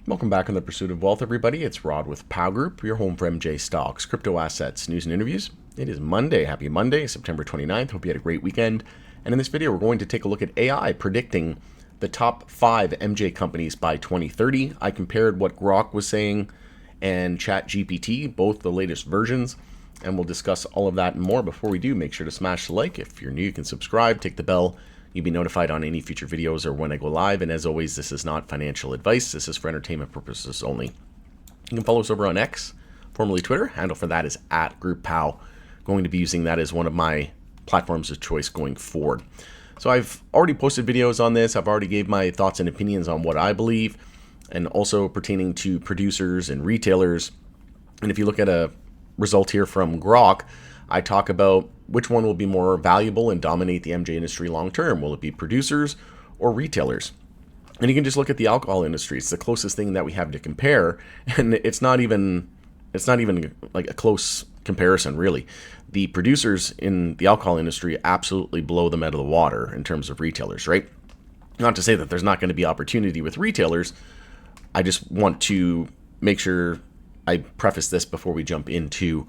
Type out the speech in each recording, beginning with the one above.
Welcome back on the Pursuit of Wealth, everybody. It's Rod with Pow Group, your home for MJ stocks, crypto assets, news, and interviews. It is Monday. Happy Monday, September 29th. Hope you had a great weekend. And in this video, we're going to take a look at AI predicting the top 5 MJ companies by 2030. I compared what Grok was saying and ChatGPT, both the latest versions, and we'll discuss all of that and more. Before we do, make sure to smash the like. If you're new, you can subscribe, tick the bell. You'll be notified on any future videos or when I go live. And as always, this is not financial advice. This is for entertainment purposes only. You can follow us over on X, formerly Twitter. Handle for that is @GroupPow. Going to be using that as one of my platforms of choice going forward. So I've already posted videos on this. I've already gave my thoughts and opinions on what I believe, and also pertaining to producers and retailers. And if you look at a result here from Grok, I talk about which one will be more valuable and dominate the MJ industry long term. Will it be producers or retailers? And you can just look at the alcohol industry. It's the closest thing that we have to compare, and it's not even like a close comparison, really. The producers in the alcohol industry absolutely blow them out of the water in terms of retailers, right? Not to say that there's not going to be opportunity with retailers. I just want to make sure I preface this before we jump into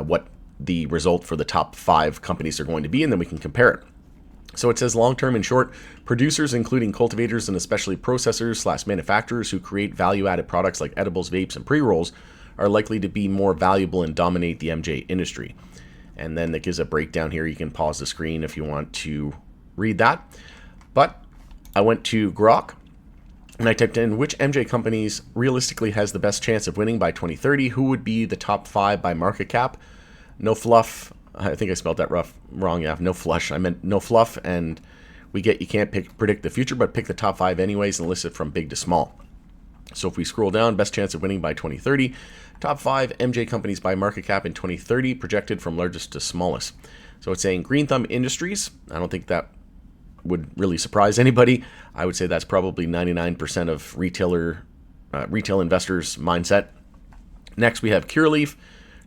what the result for the top 5 companies are going to be, and then we can compare it. So it says long-term and short, producers, including cultivators and especially processors / manufacturers who create value-added products like edibles, vapes, and pre-rolls, are likely to be more valuable and dominate the MJ industry. And then it gives a breakdown here. You can pause the screen if you want to read that. But I went to Grok and I typed in which MJ companies realistically has the best chance of winning by 2030. Who would be the top 5 by market cap? No fluff. I think I spelled that wrong. Yeah, no flush. I meant no fluff. And you can't predict the future, but pick the top 5 anyways and list it from big to small. So if we scroll down, best chance of winning by 2030, top 5 MJ companies by market cap in 2030, projected from largest to smallest. So it's saying Green Thumb Industries. I don't think that would really surprise anybody. I would say that's probably 99% of retail investors' mindset. Next, we have Curaleaf,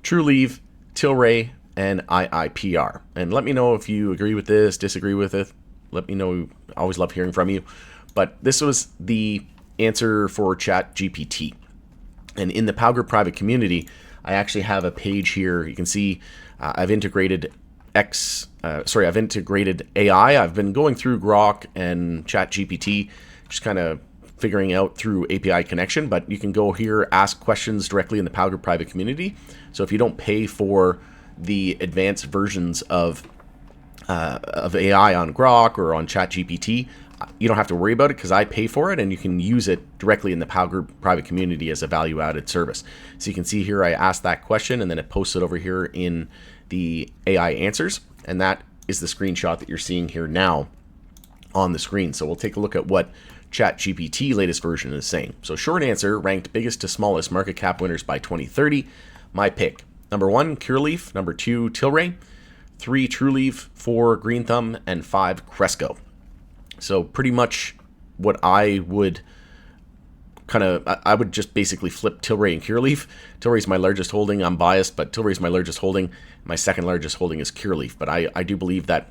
Trulieve, Tilray, and IIPR. And let me know if you agree with this, disagree with it. Let me know. I always love hearing from you. But this was the answer for ChatGPT. And in the Pow Group private community, I actually have a page here. You can see I've integrated AI. I've been going through Grok and ChatGPT, just kind of figuring out through API connection, but you can go here, ask questions directly in the Pow Group private community. So if you don't pay for the advanced versions of AI on Grok or on ChatGPT, you don't have to worry about it because I pay for it, and you can use it directly in the Pow Group private community as a value-added service. So you can see here I asked that question, and then it posted over here in the AI answers, and that is the screenshot that you're seeing here now on the screen. So we'll take a look at what ChatGPT latest version is saying. So short answer, ranked biggest to smallest market cap winners by 2030. My pick: number 1, Curaleaf; number 2, Tilray; 3, Trulieve; 4, Green Thumb; and 5, Cresco. So pretty much what I would just basically flip Tilray and Curaleaf. Tilray is my largest holding. I'm biased, but Tilray is my largest holding. My second largest holding is Curaleaf. But I do believe that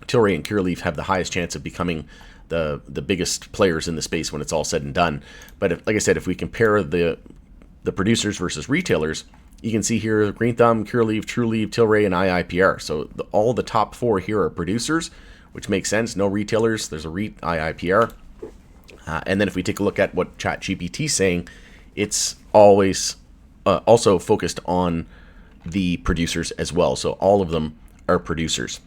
Tilray and Curaleaf have the highest chance of becoming the biggest players in the space when it's all said and done. But like I said, if we compare the producers versus retailers, you can see here Green Thumb, Curaleaf, Trulieve, Tilray, and IIPR. So all the top 4 here are producers, which makes sense. No retailers. There's a IIPR. And then if we take a look at what ChatGPT is saying, it's always also focused on the producers as well. So all of them are producers.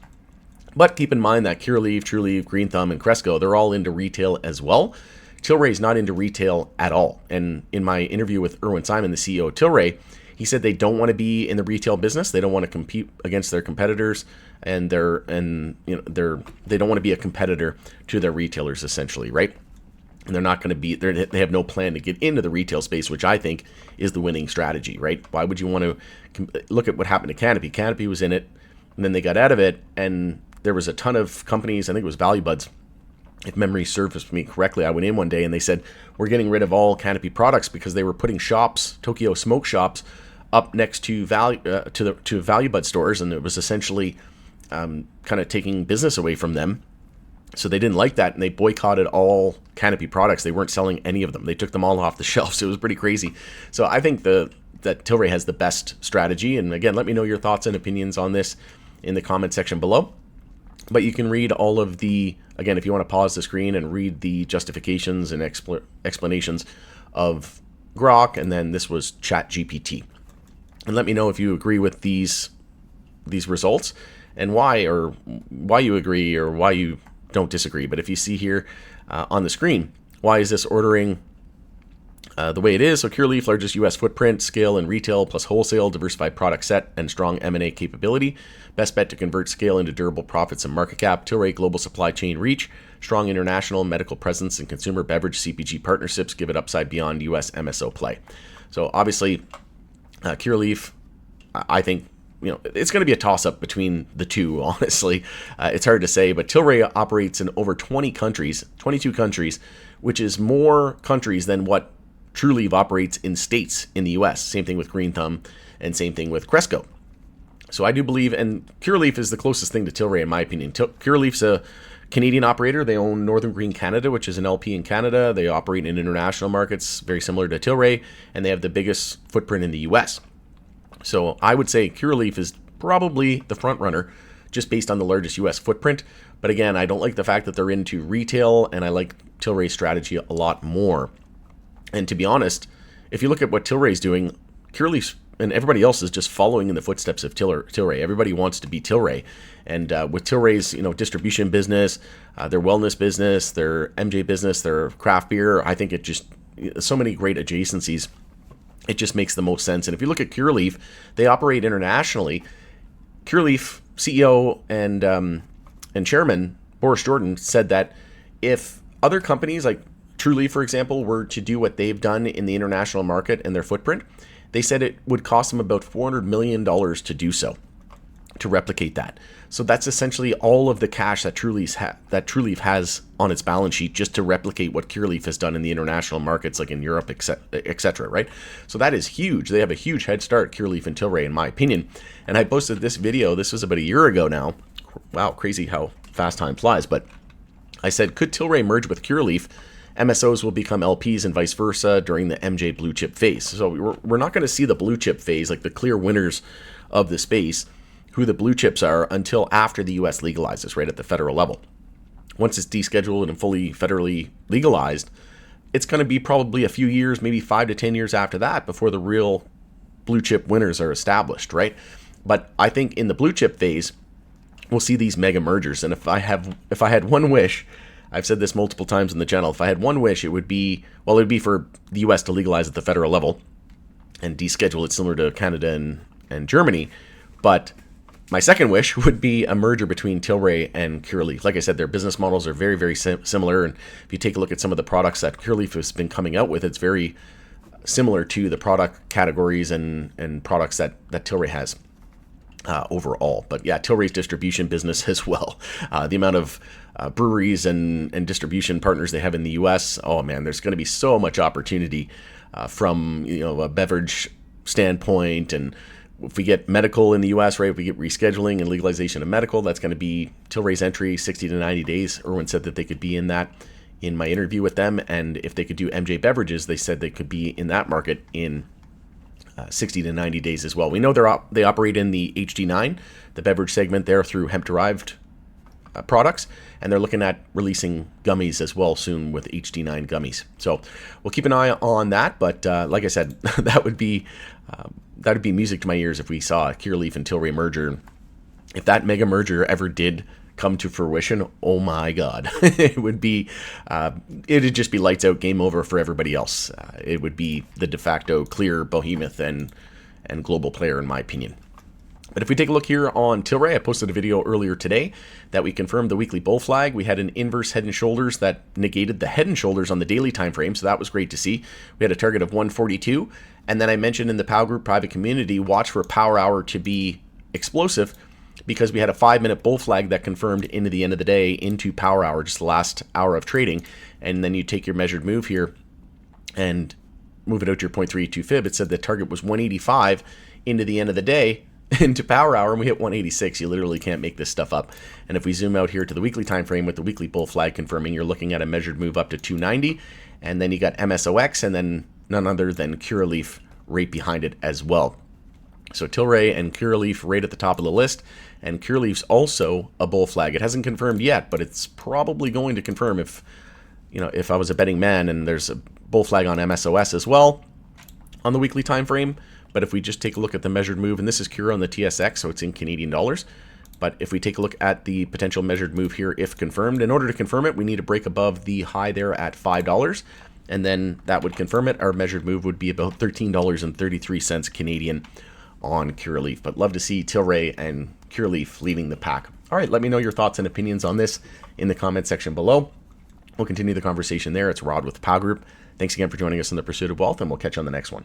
But keep in mind that Curaleaf, Trulieve, Green Thumb, and Cresco, they're all into retail as well. Tilray is not into retail at all. And in my interview with Erwin Simon, the CEO of Tilray, he said they don't want to be in the retail business. They don't want to compete against their competitors, and they don't want to be a competitor to their retailers, essentially, right? And they're not going to be. They have no plan to get into the retail space, which I think is the winning strategy, right? Why would you want to look at what happened to Canopy? Canopy was in it, and then they got out of it, and there was a ton of companies. I think it was Value Buds, if memory serves me correctly. I went in one day and they said, we're getting rid of all Canopy products because they were putting shops, Tokyo smoke shops, up next to Value Bud stores, and it was essentially kind of taking business away from them. So they didn't like that, and they boycotted all Canopy products. They weren't selling any of them. They took them all off the shelves. It was pretty crazy. So I think that Tilray has the best strategy. And again, let me know your thoughts and opinions on this in the comment section below. But you can read all of the, again, if you want to pause the screen and read the justifications and explanations of Grok, and then this was ChatGPT. And let me know if you agree with these results and why, or why you agree or why you don't disagree. But if you see here on the screen, why is this ordering the way it is? So Curaleaf, largest U.S. footprint, scale in retail plus wholesale, diversified product set, and strong M&A capability. Best bet to convert scale into durable profits and market cap. Tilray, global supply chain reach, strong international medical presence, and consumer beverage CPG partnerships give it upside beyond U.S. MSO play. So obviously, Curaleaf, I think, it's going to be a toss-up between the two, honestly. It's hard to say, but Tilray operates in over 20 countries, 22 countries, which is more countries than what Trulieve operates in states in the U.S. Same thing with Green Thumb, and same thing with Cresco. So I do believe, and Curaleaf is the closest thing to Tilray in my opinion. Curaleaf's a Canadian operator. They own Northern Green Canada, which is an LP in Canada. They operate in international markets, very similar to Tilray, and they have the biggest footprint in the U.S. So I would say Curaleaf is probably the front runner just based on the largest U.S. footprint. But again, I don't like the fact that they're into retail, and I like Tilray's strategy a lot more. And to be honest, if you look at what Tilray's doing, Curaleaf and everybody else is just following in the footsteps of Tilray. Everybody wants to be Tilray. And with Tilray's distribution business, their wellness business, their MJ business, their craft beer, I think it just, so many great adjacencies. It just makes the most sense. And if you look at Curaleaf, they operate internationally. Curaleaf CEO and chairman Boris Jordan said that if other companies like Trulieve, for example, were to do what they've done in the international market and their footprint, they said it would cost them about $400 million to do so, to replicate that. So that's essentially all of the cash that Trulieve has on its balance sheet just to replicate what Curaleaf has done in the international markets, like in Europe, etc. Right? So that is huge. They have a huge head start, Curaleaf and Tilray, in my opinion. And I posted this video. This was about a year ago now. Wow, crazy how fast time flies. But I said, could Tilray merge with Curaleaf? MSOs will become LPs and vice versa during the MJ blue chip phase. So we're not going to see the blue chip phase, like the clear winners of the space, who the blue chips are, until after the U.S. legalizes, right, at the federal level. Once it's descheduled and fully federally legalized, it's going to be probably a few years, maybe 5 to 10 years after that, before the real blue chip winners are established, right? But I think in the blue chip phase, we'll see these mega mergers. And if I had one wish, I've said this multiple times on the channel, if I had one wish, it would be for the U.S. to legalize at the federal level and deschedule it similar to Canada and Germany. But my second wish would be a merger between Tilray and Curaleaf. Like I said, their business models are very, very similar. And if you take a look at some of the products that Curaleaf has been coming out with, it's very similar to the product categories and products that Tilray has overall. But yeah, Tilray's distribution business as well. The amount of breweries and distribution partners they have in the U.S., oh man, there's going to be so much opportunity from a beverage standpoint. And if we get medical in the U.S., right, if we get rescheduling and legalization of medical, that's going to be Tilray's entry, 60 to 90 days. Irwin said that they could be in that in my interview with them. And if they could do MJ beverages, they said they could be in that market in 60 to 90 days as well. We know they operate in the HD9, the beverage segment there, through hemp-derived products, and they're looking at releasing gummies as well soon with HD9 gummies. So we'll keep an eye on that. But like I said, that would be music to my ears if we saw a Curaleaf and Tilray merger. If that mega merger ever did come to fruition, oh my God, it'd just be lights out, game over for everybody else. It would be the de facto clear behemoth and global player, in my opinion. But if we take a look here on Tilray, I posted a video earlier today that we confirmed the weekly bull flag. We had an inverse head and shoulders that negated the head and shoulders on the daily time frame, so that was great to see. We had a target of 142, and then I mentioned in the POW group private community, watch for power hour to be explosive, because we had a 5-minute bull flag that confirmed into the end of the day into power hour, just the last hour of trading. And then you take your measured move here and move it out to your 0.32 fib. It said the target was 185 into the end of the day. into power hour and we hit 186. You literally can't make this stuff up. And if we zoom out here to the weekly time frame with the weekly bull flag confirming, you're looking at a measured move up to 290. And then you got MSOX and then none other than Curaleaf right behind it as well. So Tilray and Curaleaf right at the top of the list. And Curaleaf's also a bull flag. It hasn't confirmed yet, but it's probably going to confirm if, you know, if I was a betting man. And there's a bull flag on MSOS as well on the weekly time frame. But if we just take a look at the measured move, and this is Cura on the TSX, so it's in Canadian dollars. But if we take a look at the potential measured move here, if confirmed, in order to confirm it, we need to break above the high there at $5. And then that would confirm it. Our measured move would be about $13.33 Canadian on Curaleaf. But love to see Tilray and Curaleaf leading the pack. All right, let me know your thoughts and opinions on this in the comment section below. We'll continue the conversation there. It's Rod with Pow Group. Thanks again for joining us in the Pursuit of Wealth, and we'll catch you on the next one.